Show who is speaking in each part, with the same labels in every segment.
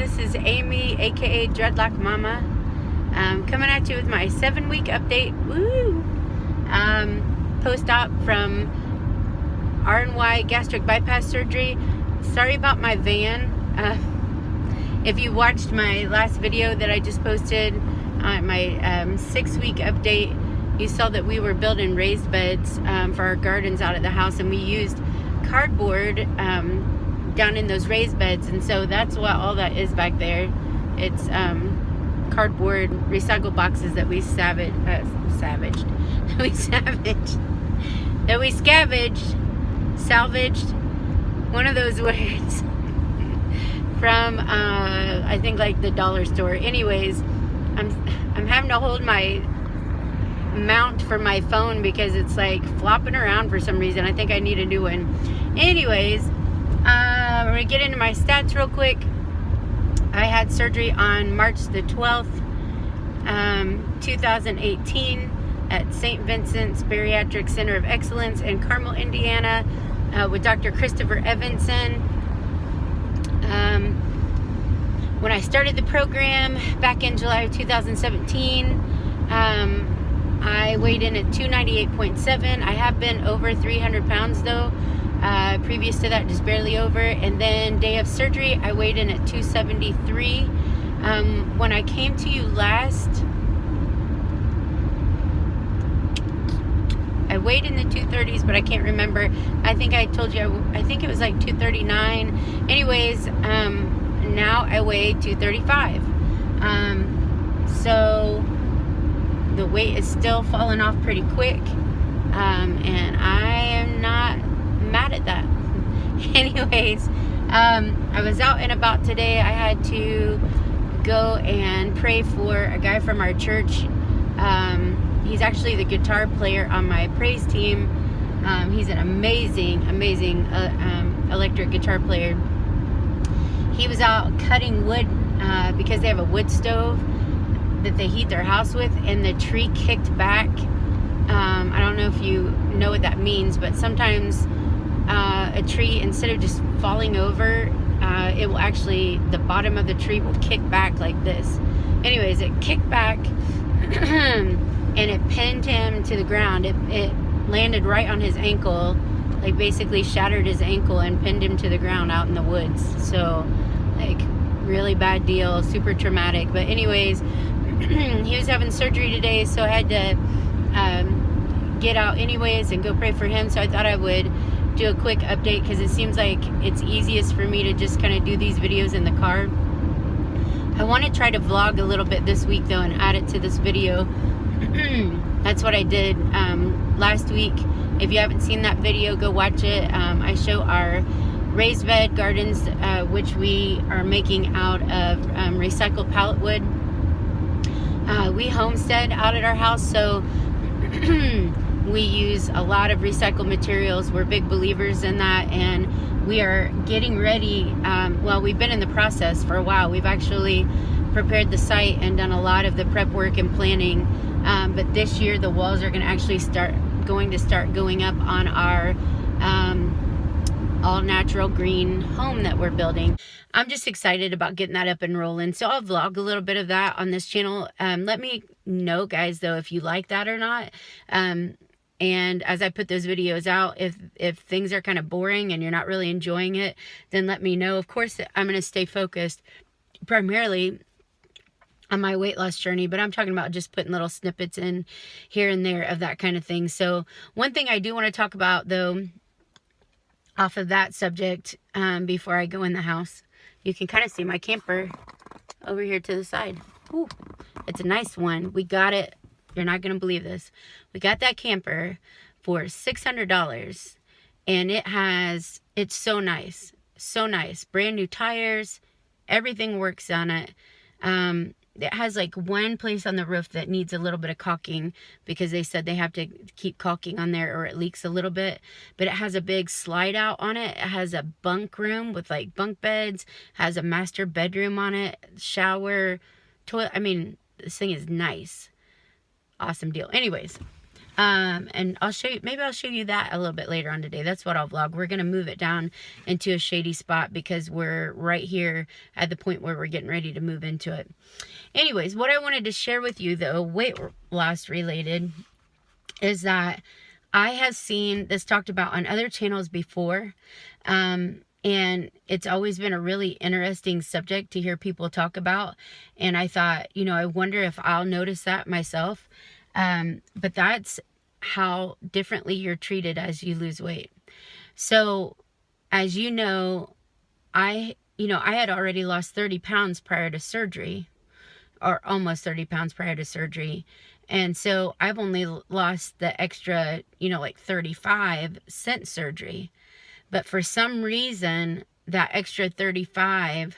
Speaker 1: this is Amy, aka Dreadlock Mama, coming at you with my 7-week update. Woo! Post-op from RNY gastric bypass surgery. Sorry about my van. If you watched my last video that I just posted, my 6-week update, you saw that we were building raised beds for our gardens out at the house, and we used cardboard down in those raised beds, and so that's what all that is back there. It's cardboard recycled boxes that we scavenged, one of those words, from I think like the dollar store. Anyways, I'm having to hold my mount for my phone because it's like flopping around for some reason. I think I need a new one. Anyways, I'm gonna get into my stats real quick. I had surgery on March the 12th, 2018 at St. Vincent's Bariatric Center of Excellence in Carmel, Indiana, with Dr. Christopher Evanson. When I started the program back in July of 2017, I weighed in at 298.7. I have been over 300 pounds though. Previous to that, just barely over. And then day of surgery, I weighed in at 273. When I came to you last, I weighed in the 230s, but I can't remember. I think I told you, I think it was like 239. Anyways, now I weigh 235. So the weight is still falling off pretty quick. And I am not mad at that. Anyways, I was out and about today. I had to go and pray for a guy from our church. He's actually the guitar player on my praise team. He's an amazing electric guitar player. He was out cutting wood because they have a wood stove that they heat their house with, and the tree kicked back. I don't know if you know what that means, but sometimes a tree, instead of just falling over, it will actually, the bottom of the tree will kick back like this. Anyways, it kicked back and it pinned him to the ground. It landed right on his ankle, like basically shattered his ankle and pinned him to the ground out in the woods. So like really bad deal, super traumatic. But anyways, he was having surgery today, so I had to get out anyways and go pray for him. So I thought I would do a quick update because it seems like it's easiest for me to just kind of do these videos in the car. I want to try to vlog a little bit this week though and add it to this video. That's what I did last week. If you haven't seen that video, go watch it. I show our raised bed gardens, which we are making out of recycled pallet wood. We homestead out at our house, so we use a lot of recycled materials. We're big believers in that, and we are getting ready. Well, we've been in the process for a while. We've actually prepared the site and done a lot of the prep work and planning. But this year, the walls are going to actually start going up on our all-natural green home that we're building. I'm just excited about getting that up and rolling. So I'll vlog a little bit of that on this channel. Let me know, guys, though, if you like that or not. And as I put those videos out, if things are kind of boring and you're not really enjoying it, then let me know. Of course, I'm going to stay focused primarily on my weight loss journey, but I'm talking about just putting little snippets in here and there of that kind of thing. So one thing I do want to talk about, though, off of that subject, before I go in the house, you can kind of see my camper over here to the side. Ooh, it's a nice one. We got it. You're not going to believe this. We got that camper for $600, and it's so nice. So nice. Brand new tires. Everything works on it. It has like one place on the roof that needs a little bit of caulking because they said they have to keep caulking on there or it leaks a little bit. But it has a big slide out on it. It has a bunk room with like bunk beds. Has a master bedroom on it. Shower, toilet. I mean, this thing is nice. Awesome deal. Anyways, And I'll show you, maybe I'll show you that a little bit later on today. That's what I'll vlog. We're going to move it down into a shady spot because we're right here at the point where we're getting ready to move into it. Anyways, what I wanted to share with you, though, weight loss related, is that I have seen this talked about on other channels before. And it's always been a really interesting subject to hear people talk about. And I thought, I wonder if I'll notice that myself. But that's how differently you're treated as you lose weight. So, as you know, I had already lost 30 pounds prior to surgery, or almost 30 pounds prior to surgery. And so I've only lost the extra, like 35 since surgery. But for some reason, that extra 35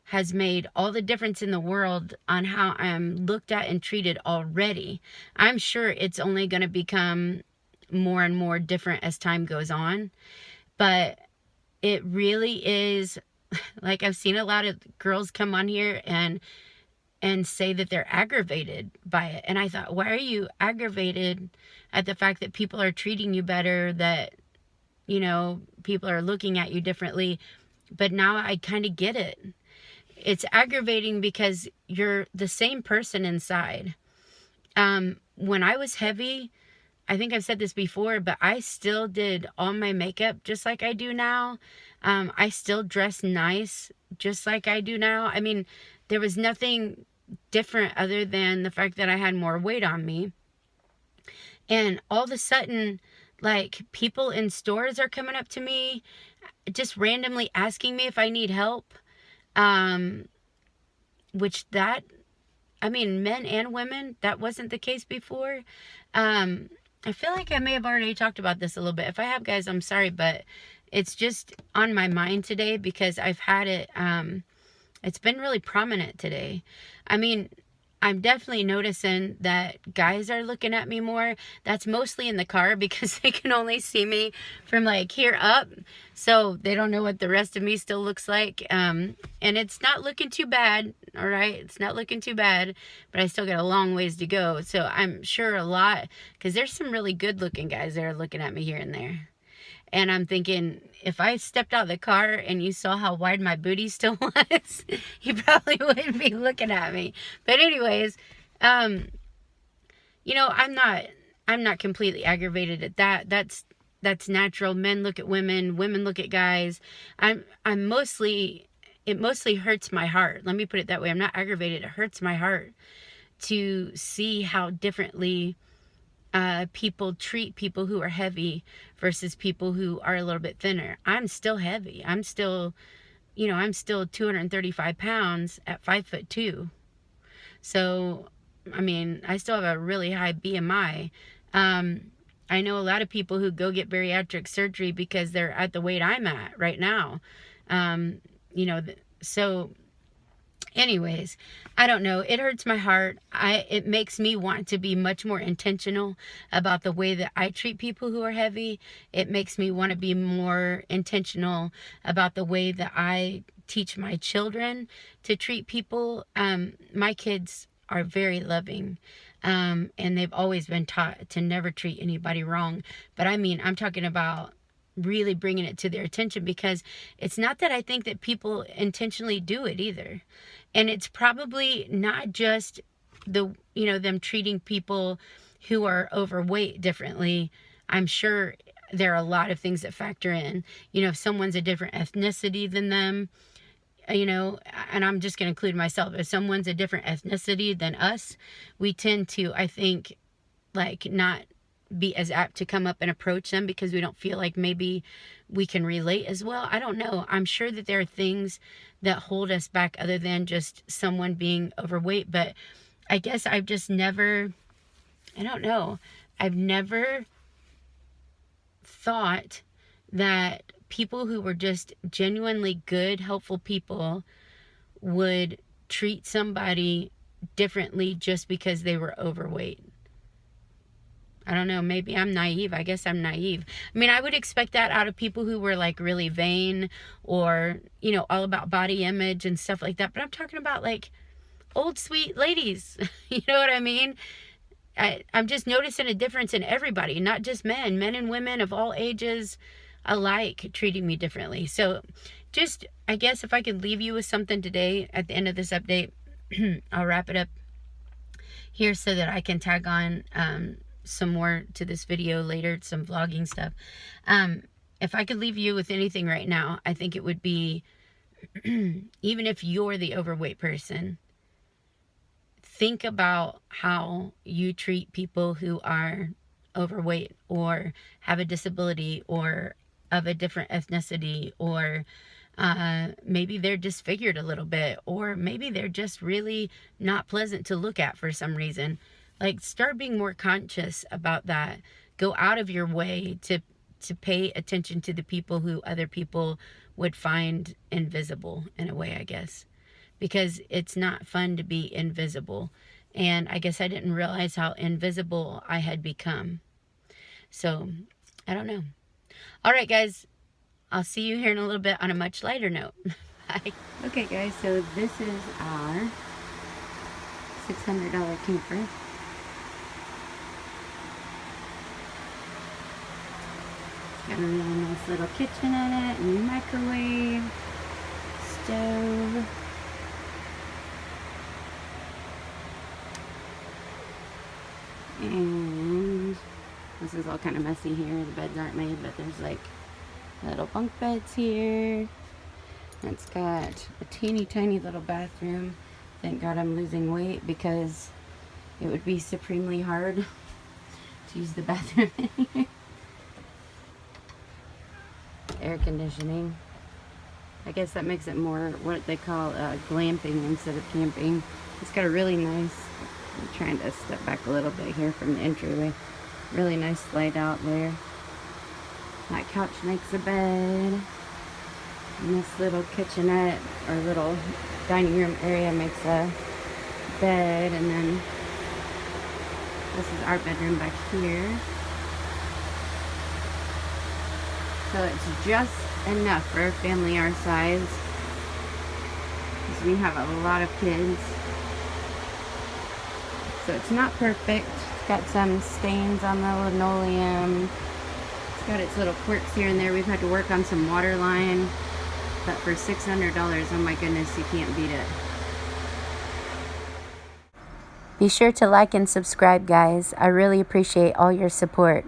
Speaker 1: has made all the difference in the world on how I'm looked at and treated already. I'm sure it's only going to become more and more different as time goes on. But it really is, like, I've seen a lot of girls come on here and say that they're aggravated by it. And I thought, why are you aggravated at the fact that people are treating you better, that, people are looking at you differently? But now I kind of get it. It's aggravating because you're the same person inside. When I was heavy, I think I've said this before, but I still did all my makeup just like I do now. I still dress nice just like I do now. I mean, there was nothing different other than the fact that I had more weight on me. And all of a sudden, like, people in stores are coming up to me, just randomly asking me if I need help. Men and women, that wasn't the case before. I feel like I may have already talked about this a little bit. If I have, guys, I'm sorry, but it's just on my mind today because I've had it, it's been really prominent today. I mean, I'm definitely noticing that guys are looking at me more. That's mostly in the car because they can only see me from like here up. So they don't know what the rest of me still looks like. And it's not looking too bad. All right. It's not looking too bad, but I still got a long ways to go. So I'm sure a lot, because there's some really good looking guys that are looking at me here and there. And I'm thinking, if I stepped out of the car and you saw how wide my booty still was, you probably wouldn't be looking at me. But anyways, I'm not completely aggravated at that. That's natural. Men look at women, women look at guys. It mostly hurts my heart. Let me put it that way. I'm not aggravated. It hurts my heart to see how differently people treat people who are heavy versus people who are a little bit thinner. I'm still heavy. I'm still 235 pounds at 5'2". So, I mean, I still have a really high BMI. I know a lot of people who go get bariatric surgery because they're at the weight I'm at right now. So anyways, I don't know. It hurts my heart. It makes me want to be much more intentional about the way that I treat people who are heavy. It makes me want to be more intentional about the way that I teach my children to treat people. My kids are very loving. And they've always been taught to never treat anybody wrong. But I mean, I'm talking about really bringing it to their attention, because it's not that I think that people intentionally do it either. And it's probably not just them treating people who are overweight differently. I'm sure there are a lot of things that factor in. If someone's a different ethnicity than them, and I'm just going to include myself. If someone's a different ethnicity than us, we tend to, I think, like, not be as apt to come up and approach them because we don't feel like maybe we can relate as well. I don't know. I'm sure that there are things that hold us back other than just someone being overweight, but I guess I've just never, I don't know. I've never thought that people who were just genuinely good, helpful people would treat somebody differently just because they were overweight. I don't know, maybe I'm naive. I guess I'm naive. I mean, I would expect that out of people who were like really vain or, all about body image and stuff like that. But I'm talking about like old sweet ladies. You know what I mean? I'm just noticing a difference in everybody, not just men and women of all ages alike treating me differently. So just, I guess if I could leave you with something today at the end of this update, I'll wrap it up here so that I can tag on some more to this video later, some vlogging stuff. If I could leave you with anything right now, I think it would be, even if you're the overweight person, think about how you treat people who are overweight or have a disability or of a different ethnicity, or maybe they're disfigured a little bit, or maybe they're just really not pleasant to look at for some reason. Like, start being more conscious about that. Go out of your way to pay attention to the people who other people would find invisible, in a way, I guess. Because it's not fun to be invisible. And I guess I didn't realize how invisible I had become. So, I don't know. All right, guys. I'll see you here in a little bit on a much lighter note. Bye. Okay, guys. So, this is our $600 camper. Got a really nice little kitchen in it, new microwave, stove. And this is all kind of messy here. The beds aren't made, but there's like little bunk beds here. It's got a teeny tiny little bathroom. Thank God I'm losing weight, because it would be supremely hard to use the bathroom in here. Air conditioning. I guess that makes it more what they call glamping instead of camping. It's got a really nice, I'm trying to step back a little bit here from the entryway. Really nice slide out there. That couch makes a bed. And this little kitchenette or little dining room area makes a bed. And then this is our bedroom back here. So it's just enough for a family our size, because we have a lot of kids. So it's not perfect. It's got some stains on the linoleum. It's got its little quirks here and there. We've had to work on some water line, but for $600, oh my goodness, you can't beat it. Be sure to like and subscribe, guys. I really appreciate all your support.